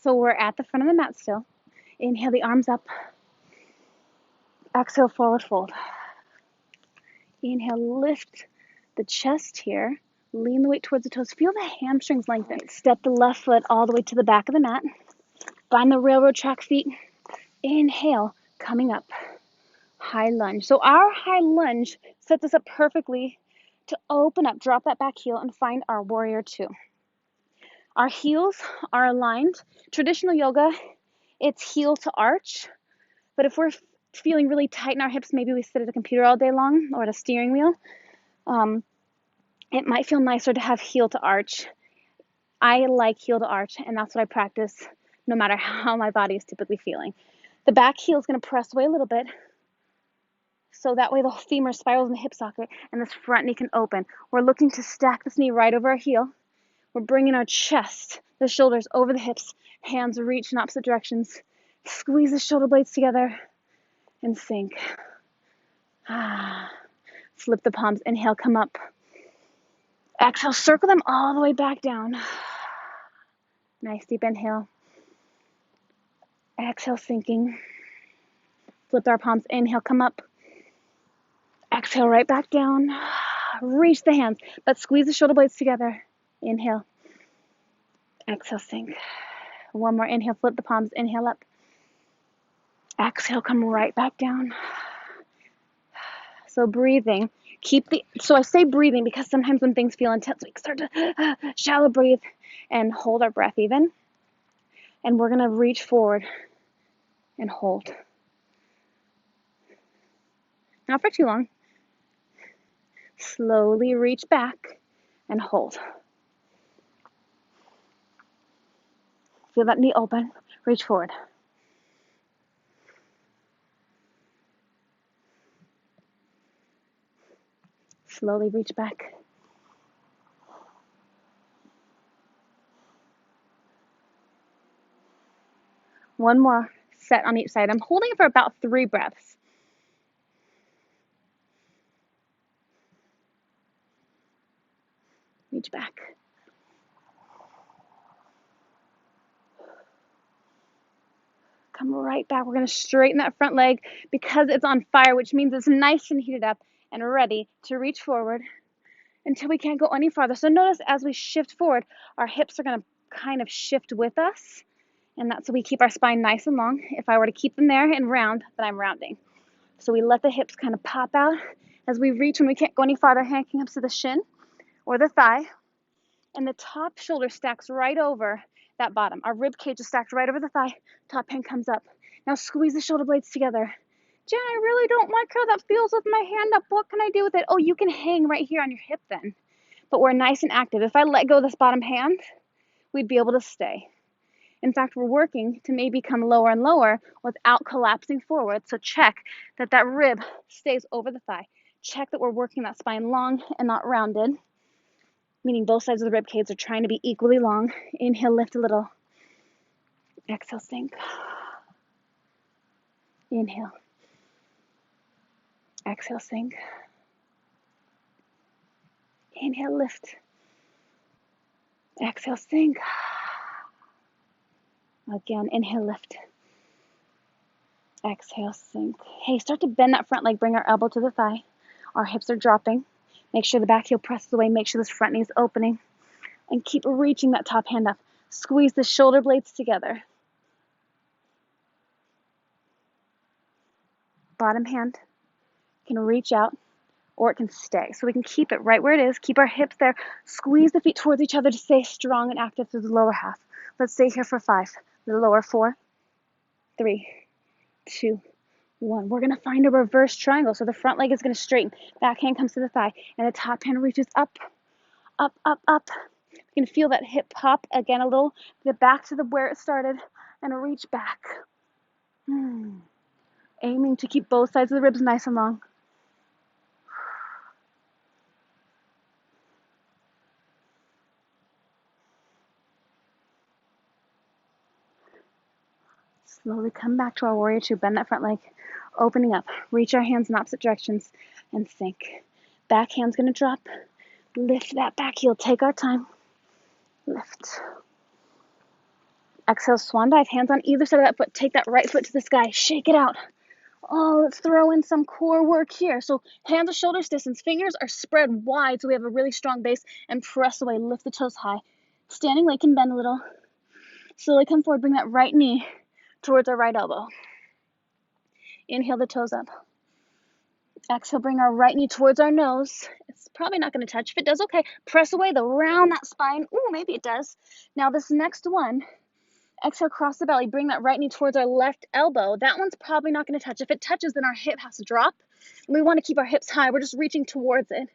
So we're at the front of the mat still. Inhale the arms up. Exhale, forward fold. Inhale, lift the chest here. Lean the weight towards the toes. Feel the hamstrings lengthen. Step the left foot all the way to the back of the mat. Find the railroad track feet. Inhale, coming up. High lunge. So our high lunge sets us up perfectly to open up, drop that back heel, and find our warrior two. Our heels are aligned. Traditional yoga, it's heel to arch. But if we're feeling really tight in our hips, maybe we sit at a computer all day long or at a steering wheel, it might feel nicer to have heel to arch. I like heel to arch, and that's what I practice no matter how my body is typically feeling. The back heel is going to press away a little bit, so that way the femur spirals in the hip socket and this front knee can open. We're looking to stack this knee right over our heel. We're bringing our chest, the shoulders over the hips, hands reach in opposite directions. Squeeze the shoulder blades together and sink. Flip the palms. Inhale, come up. Exhale, circle them all the way back down. Nice deep inhale. Exhale, sinking. Flip our palms. Inhale, come up. Exhale, right back down. Reach the hands, but squeeze the shoulder blades together. Inhale. Exhale, sink. One more inhale, flip the palms. Inhale up. Exhale, come right back down. So breathing. So I say breathing because sometimes when things feel intense, we start to shallow breathe and hold our breath even. And we're going to reach forward and hold. Not for too long. Slowly reach back and hold. Feel that knee open. Reach forward. Slowly reach back. One more set on each side. I'm holding it for about 3 breaths. Reach back. Come right back. We're going to straighten that front leg because it's on fire, which means it's nice and heated up and ready to reach forward until we can't go any farther. So notice as we shift forward, our hips are going to kind of shift with us. And that's so we keep our spine nice and long. If I were to keep them there and round, then I'm rounding. So we let the hips kind of pop out as we reach when we can't go any farther, hand comes to the shin or the thigh. And the top shoulder stacks right over that bottom. Our rib cage is stacked right over the thigh. Top hand comes up. Now squeeze the shoulder blades together. Jen, I really don't like how that feels with my hand up. What can I do with it? Oh, you can hang right here on your hip then. But we're nice and active. If I let go of this bottom hand, we'd be able to stay. In fact, we're working to maybe come lower and lower without collapsing forward. So check that that rib stays over the thigh. Check that we're working that spine long and not rounded, meaning both sides of the rib cage are trying to be equally long. Inhale, lift a little. Exhale, sink. Inhale. Exhale, sink. Inhale, lift. Exhale, sink. Again, inhale, lift. Exhale, sink. Hey, start to bend that front leg. Bring our elbow to the thigh. Our hips are dropping. Make sure the back heel presses away. Make sure this front knee is opening. And keep reaching that top hand up. Squeeze the shoulder blades together. Bottom hand can reach out or it can stay. So we can keep it right where it is. Keep our hips there. Squeeze the feet towards each other to stay strong and active through the lower half. Let's stay here for 5. The lower 4, 3, 2, 1. We're going to find a reverse triangle. So the front leg is going to straighten. Back hand comes to the thigh. And the top hand reaches up, up, up, up. You can feel that hip pop again a little. Get back to where it started and reach back. Aiming to keep both sides of the ribs nice and long. Slowly come back to our warrior two. Bend that front leg, opening up. Reach our hands in opposite directions and sink. Back hand's going to drop. Lift that back heel. Take our time. Lift. Exhale, swan dive, hands on either side of that foot. Take that right foot to the sky, shake it out. Oh, let's throw in some core work here. So hands to shoulders distance, fingers are spread wide so we have a really strong base, and press away, lift the toes high. Standing leg can bend a little. Slowly come forward, bring that right knee towards our right elbow. Inhale the toes up. Exhale, bring our right knee towards our nose. It's probably not going to touch. If it does, okay. Press away, though, round that spine. Ooh, maybe it does. Now this next one, exhale, cross the belly. Bring that right knee towards our left elbow. That one's probably not going to touch. If it touches, then our hip has to drop. We want to keep our hips high. We're just reaching towards it.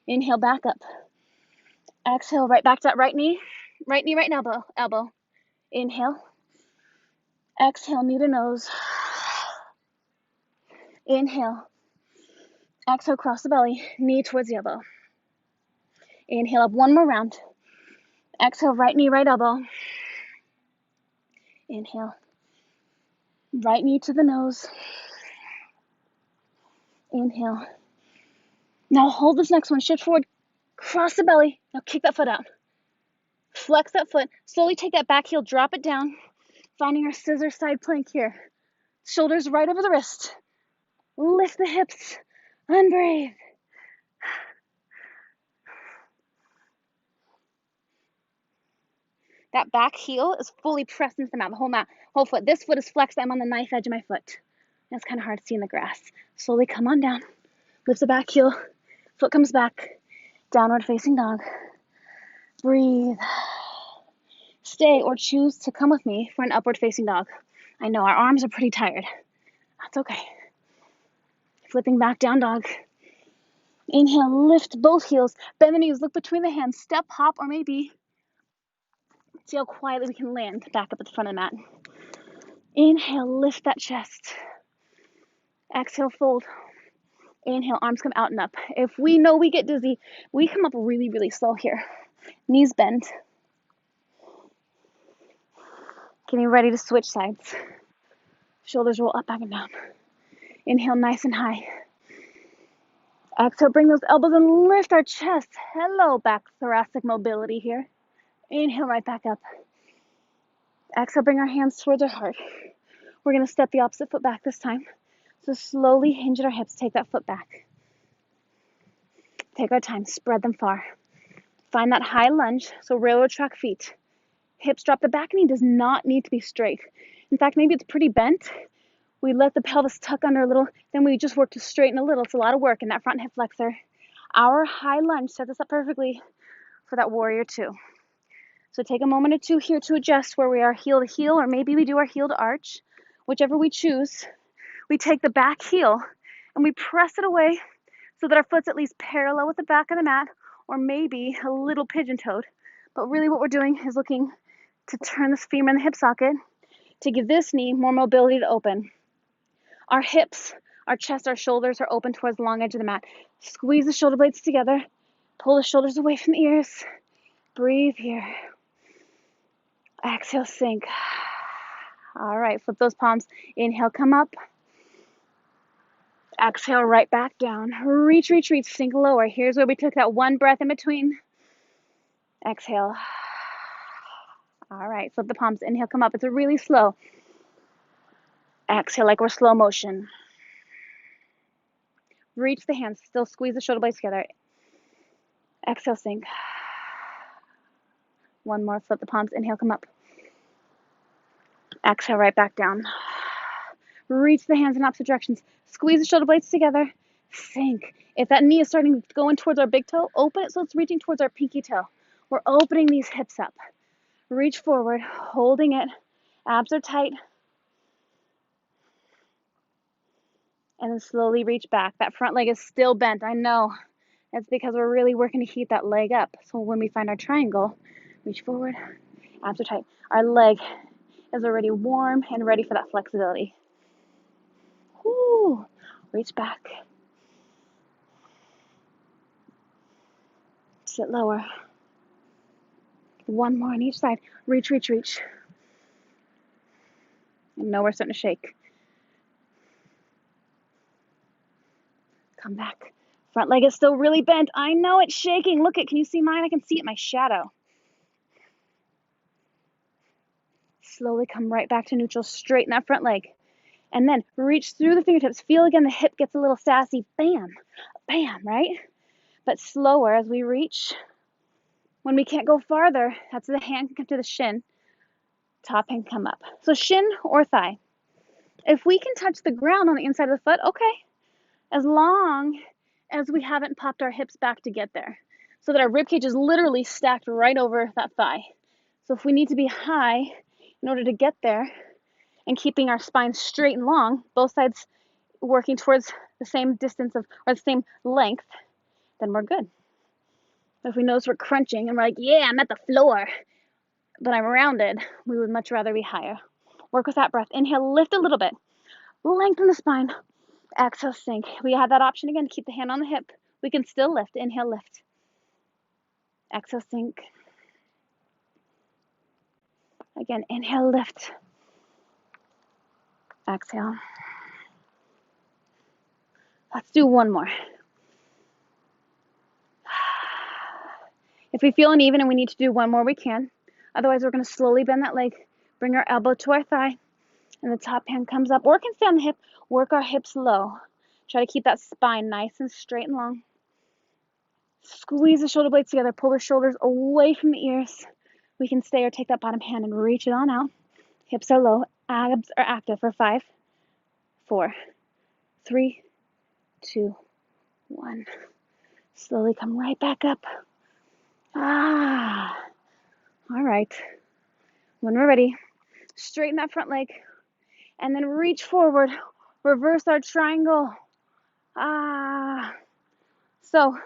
Inhale, back up. Exhale, right back to that right knee. Right knee, right elbow. Inhale. Exhale, knee to nose. Inhale. Exhale, cross the belly, knee towards the elbow. Inhale up, one more round. Exhale, right knee, right elbow. Inhale. Right knee to the nose. Inhale. Now hold this next one, shift forward, cross the belly. Now kick that foot out. Flex that foot. Slowly take that back heel, drop it down, finding our scissor side plank here. Shoulders right over the wrist. Lift the hips. Unbreathe. That back heel is fully pressed into the mat, the whole mat, whole foot. This foot is flexed. I'm on the knife edge of my foot. It's kind of hard to see in the grass. Slowly come on down. Lift the back heel. Foot comes back. Downward facing dog. Breathe. Stay or choose to come with me for an upward facing dog. I know our arms are pretty tired. That's okay. Flipping back down dog. Inhale, lift both heels. Bend the knees, look between the hands. Step, hop, or maybe see how quietly we can land back up at the front of the mat. Inhale, lift that chest. Exhale, fold. Inhale, arms come out and up. If we know we get dizzy, we come up really, really slow here. Knees bend. Getting ready to switch sides. Shoulders roll up, back, and down. Inhale, nice and high. Exhale, bring those elbows and lift our chest. Hello, back thoracic mobility here. Inhale, right back up. Exhale, bring our hands towards our heart. We're going to step the opposite foot back this time. So slowly hinge at our hips, take that foot back. Take our time, spread them far. Find that high lunge, so railroad track feet. Hips drop, the back knee does not need to be straight. In fact, maybe it's pretty bent. We let the pelvis tuck under a little, then we just work to straighten a little. It's a lot of work in that front hip flexor. Our high lunge sets us up perfectly for that warrior two. So take a moment or two here to adjust where we are heel to heel, or maybe we do our heel to arch. Whichever we choose, we take the back heel and we press it away so that our foot's at least parallel with the back of the mat, or maybe a little pigeon-toed. But really what we're doing is looking to turn this femur in the hip socket to give this knee more mobility to open. Our hips, our chest, our shoulders are open towards the long edge of the mat. Squeeze the shoulder blades together. Pull the shoulders away from the ears. Breathe here. Exhale, sink. All right, flip those palms. Inhale, come up. Exhale, right back down. Reach, reach, reach, sink lower. Here's where we took that one breath in between. Exhale. All right, flip the palms. Inhale, come up. It's a really slow. Exhale, like we're slow motion. Reach the hands. Still squeeze the shoulder blades together. Exhale, sink. One more. Flip the palms. Inhale, come up. Exhale, right back down. Reach the hands in opposite directions. Squeeze the shoulder blades together. Sink. If that knee is starting to go in towards our big toe, open it so it's reaching towards our pinky toe. We're opening these hips up. Reach forward, holding it. Abs are tight. And then slowly reach back. That front leg is still bent. I know. That's because we're really working to heat that leg up. So when we find our triangle, reach forward. Abs are tight. Our leg is already warm and ready for that flexibility. Woo. Reach back. Sit lower. One more on each side. Reach, reach, reach. And now we're starting to shake. Come back. Front leg is still really bent. I know it's shaking. Look it. Can you see mine? I can see it in my shadow. Slowly come right back to neutral, straighten that front leg. And then reach through the fingertips. Feel again the hip gets a little sassy. Bam, bam, right? But slower as we reach. When we can't go farther, that's the hand can come to the shin. Top hand come up. So shin or thigh. If we can touch the ground on the inside of the foot, okay. As long as we haven't popped our hips back to get there. So that our rib cage is literally stacked right over that thigh. So if we need to be high in order to get there and keeping our spine straight and long, both sides working towards the same distance of, or the same length, then we're good. But if we notice we're crunching and we're like, yeah, I'm at the floor, but I'm rounded, we would much rather be higher. Work with that breath. Inhale, lift a little bit. Lengthen the spine. Exhale, sink. We have that option again. Keep the hand on the hip. We can still lift. Inhale, lift. Exhale, sink. Again, inhale, lift. Exhale. Let's do one more. If we feel uneven and we need to do one more, we can. Otherwise, we're going to slowly bend that leg, bring our elbow to our thigh, and the top hand comes up. Or can stay on the hip. Work our hips low. Try to keep that spine nice and straight and long. Squeeze the shoulder blades together. Pull the shoulders away from the ears. We can stay or take that bottom hand and reach it on out. Hips are low. Abs are active for 5, 4, 3, 2, 1. Slowly come right back up. All right. When we're ready, straighten that front leg and then reach forward. Reverse our triangle. So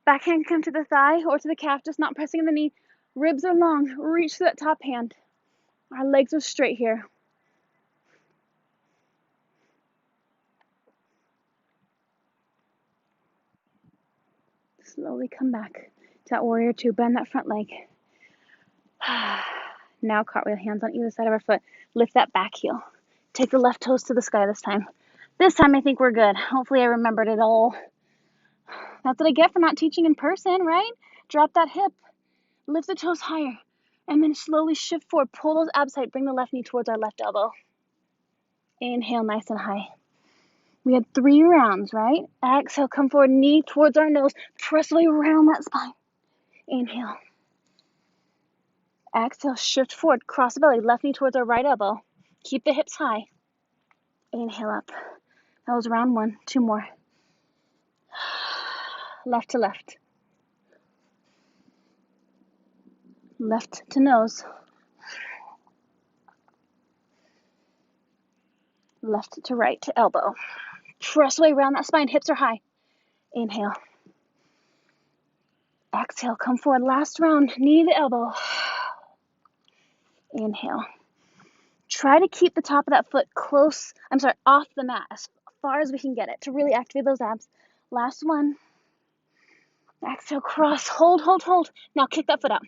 back hand come to the thigh or to the calf, just not pressing in the knee. Ribs are long. Reach to that top hand. Our legs are straight here. Slowly come back to that warrior 2. Bend that front leg. Now cartwheel, hands on either side of our foot. Lift that back heel. Take the left toes to the sky this time. This time I think we're good. Hopefully I remembered it all. That's what I get for not teaching in person, right? Drop that hip. Lift the toes higher. And then slowly shift forward. Pull those abs tight. Bring the left knee towards our left elbow. Inhale nice and high. We had 3 rounds, right? Exhale, come forward, knee towards our nose. Press away around that spine. Inhale. Exhale, shift forward, cross the belly, left knee towards our right elbow. Keep the hips high. Inhale up. That was round 1. 2 more. Left to left. Left to nose. Left to right to elbow. Press away around that spine, hips are high. Inhale. Exhale, come forward, last round, knee to elbow. Inhale. Try to keep the top of that foot off the mat as far as we can get it to really activate those abs. Last one. Exhale, cross, hold. Now kick that foot out.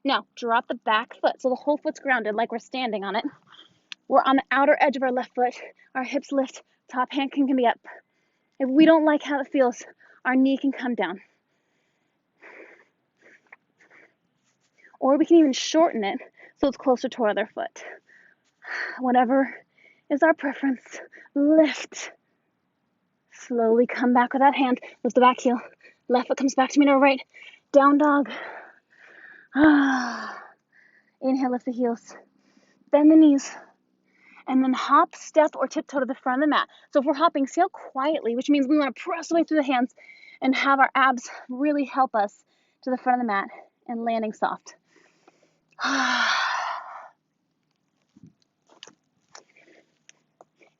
Now drop the back foot so the whole foot's grounded like we're standing on it. We're on the outer edge of our left foot. Our hips lift, top hand can be up. If we don't like how it feels, our knee can come down. Or we can even shorten it so it's closer to our other foot. Whatever is our preference. Lift. Slowly come back with that hand. Lift the back heel. Left foot comes back to me to our right. Down dog. Inhale, lift the heels. Bend the knees. And then hop, step, or tiptoe to the front of the mat. So if we're hopping, sail quietly, which means we want to press away through the hands and have our abs really help us to the front of the mat and landing soft.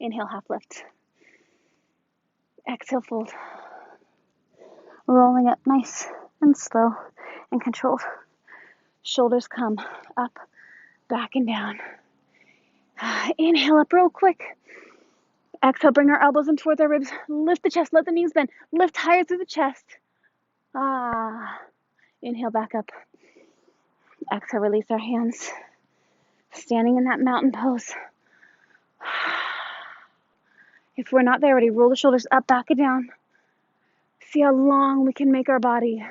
Inhale, half lift. Exhale, fold. Rolling up nice and slow and controlled. Shoulders come up, back and down. Inhale up real quick. Exhale, bring our elbows in towards our ribs. Lift the chest, let the knees bend. Lift higher through the chest. Inhale, back up. Exhale, release our hands. Standing in that mountain pose. If we're not there already, roll the shoulders up, back and down. See how long we can make our body.